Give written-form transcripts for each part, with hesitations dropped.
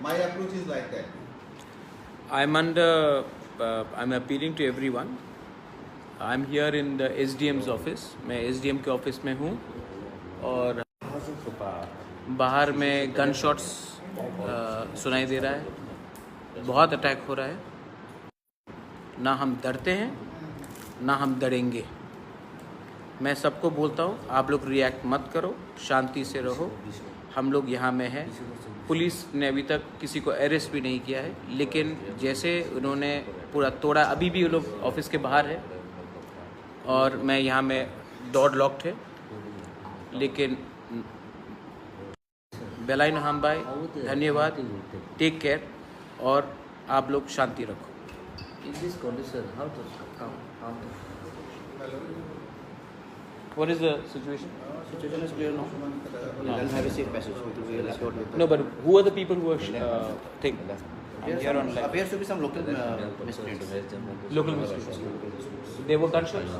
My approach is like that. I'm appealing to everyone. I'm here in the SDM's office. मैं SDM के office में हूँ और बाहर में गन शॉट्स सुनाई दे रहा है. बहुत अटैक हो रहा है. ना हम डरते हैं ना हम डरेंगे. मैं सबको बोलता हूँ, आप लोग रिएक्ट मत करो, शांति से रहो. हम लोग यहाँ में हैं. पुलिस ने अभी तक किसी को अरेस्ट भी नहीं किया है, लेकिन जैसे उन्होंने पूरा तोड़ा, अभी भी वो लोग ऑफिस के बाहर है और मैं यहाँ में डोर लॉक्ड है. लेकिन बेलाइन हम भाई धन्यवाद, टेक केयर और आप लोग शांति रखो. In this condition, how to come? What is the situation? Situation is clear now. Then have a safe passage. We will escort with. No, but who are the people who are thing? Here on live. Appears to be some local miscreants. Local miscreants. They were gunshots?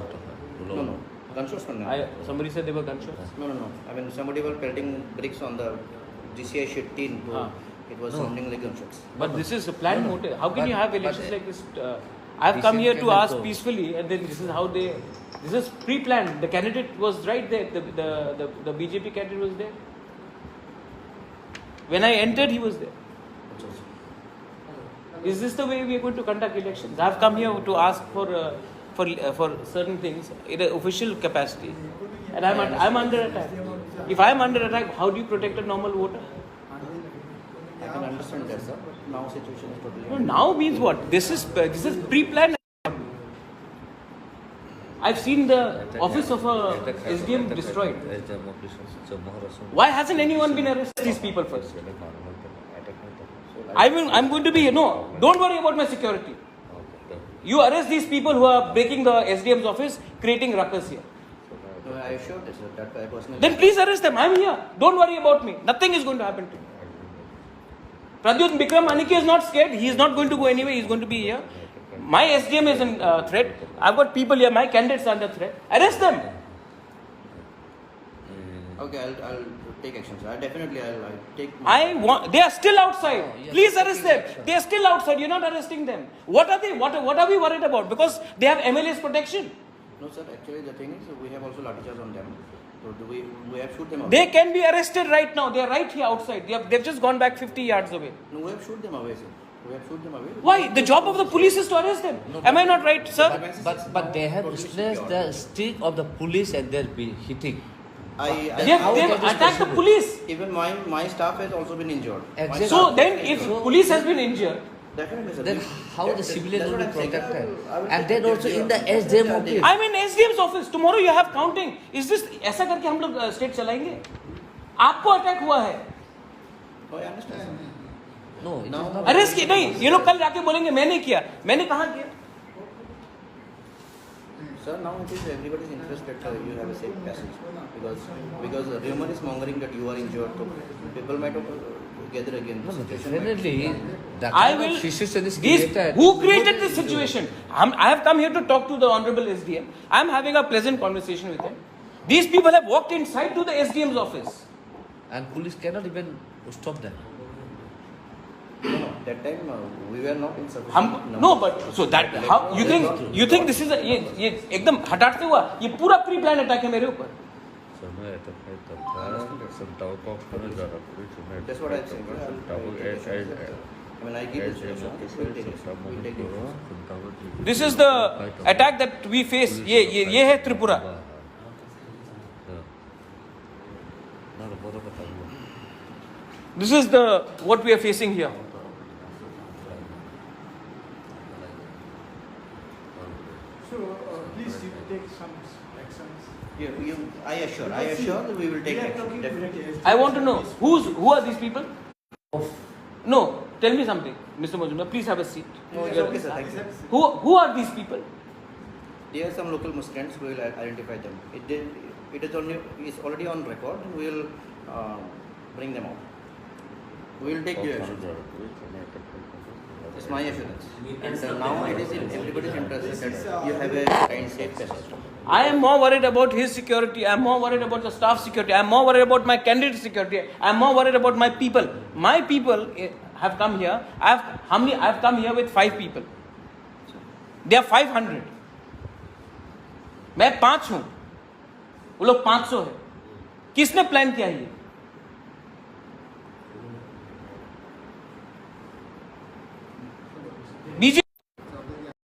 No. Gunshots for now. Somebody said they were gunshots? No. I mean, somebody was pelting bricks on the GCI sheet tin. It was sounding like gunshots. But this is a planned motive. How can you have elections like this? I've come here to ask peacefully, and then this is how they. This is pre-planned. The candidate was right there. The BJP candidate was there. When I entered, he was there. Is this the way we are going to conduct elections? I've come here to ask for certain things in an official capacity, and I'm under attack. If I'm under attack, how do you protect a normal voter? I can understand that, sir. Now situation is totally. No, now means what? This is pre-planned. I've seen the office of a SDM destroyed. Why hasn't anyone been arrested? These people first. I'm going to be here. No, don't worry about my security. You arrest these people who are breaking the SDM's office, creating ruckus here. No, I assured this, that I personally. Then please arrest them. I'm here. Don't worry about me. Nothing is going to happen to me. Pradyut Bikram Aniki is not scared. He is not going to go anywhere. He is going to be here. My SDM is in threat. I've got people here. My candidates are under threat. Arrest them. Okay, I'll take action, sir. I'll take. They are still outside. Please arrest them. They are still outside. You're not arresting them. What are they? What are we worried about? Because they have MLA's protection. No, sir. Actually, the thing is, we have also lathi charge on them. So we have shoot them away. They can be arrested right now. They are right here outside. They've just gone back 50 yards away. No, we have shoot them away, sir. We have shoot them away. Why? The job of the police is to arrest them. No, Am I not right, sir? But they have stressed the stick of the police and they're hitting. They've attacked the police. Even my staff has also been injured. Exactly. So then, if police has been injured, Definitely, sir. Then how the civilians will be That's what I'm saying. protected? And then also in the SDM office. I'm in SDM's office. Tomorrow you have counting. Is this ऐसा करके हम लोग state चलाएंगे? आपको attack हुआ है? Oh, I understand, sir. No, it is not. Arrest किया नहीं. ये लोग कल जाके बोलेंगे मैंने किया. मैंने कहाँ किया? Sir, now it is everybody's interest that you have a safe passage because rumor is mongering that you are injured. So people might gather again. No, definitely. The I kind of will. situation is These, created. who created this situation? I have come here to talk to the honorable SDM. I am having a pleasant conversation with him. These people have walked inside to the SDM's office. And police cannot even stop them. No, that time we were not in sufficient. No, but so that how you think this is a ये एकदम हटाट से हुआ? ये पूरा pre plan attack है मेरे ऊपर. That's what I'm saying. I mean, I give this. We'll take it. This is the attack that we face. ये है Tripura. This is the what we are facing here. So please you take some actions. I assure that we will take action. Definitely. I want to know who are these people? No, tell me something, Mr. Majumdar. Please have a seat. No, it's okay, sir. Thank you. Who are these people? There are some local Muslims. We will identify them. It is already on record. We will bring them out. We will take due action. It's my assurance. And now it is in everybody's interest that you have a kind safe passage. I am more worried about his security. I am more worried about the staff security. I am more worried about my candidate security. I am more worried about my people. My people have come here. I have come here with 5 people. They are 500. मैं 5 हूं, वो लोग 500 है. किसने plan किया ये?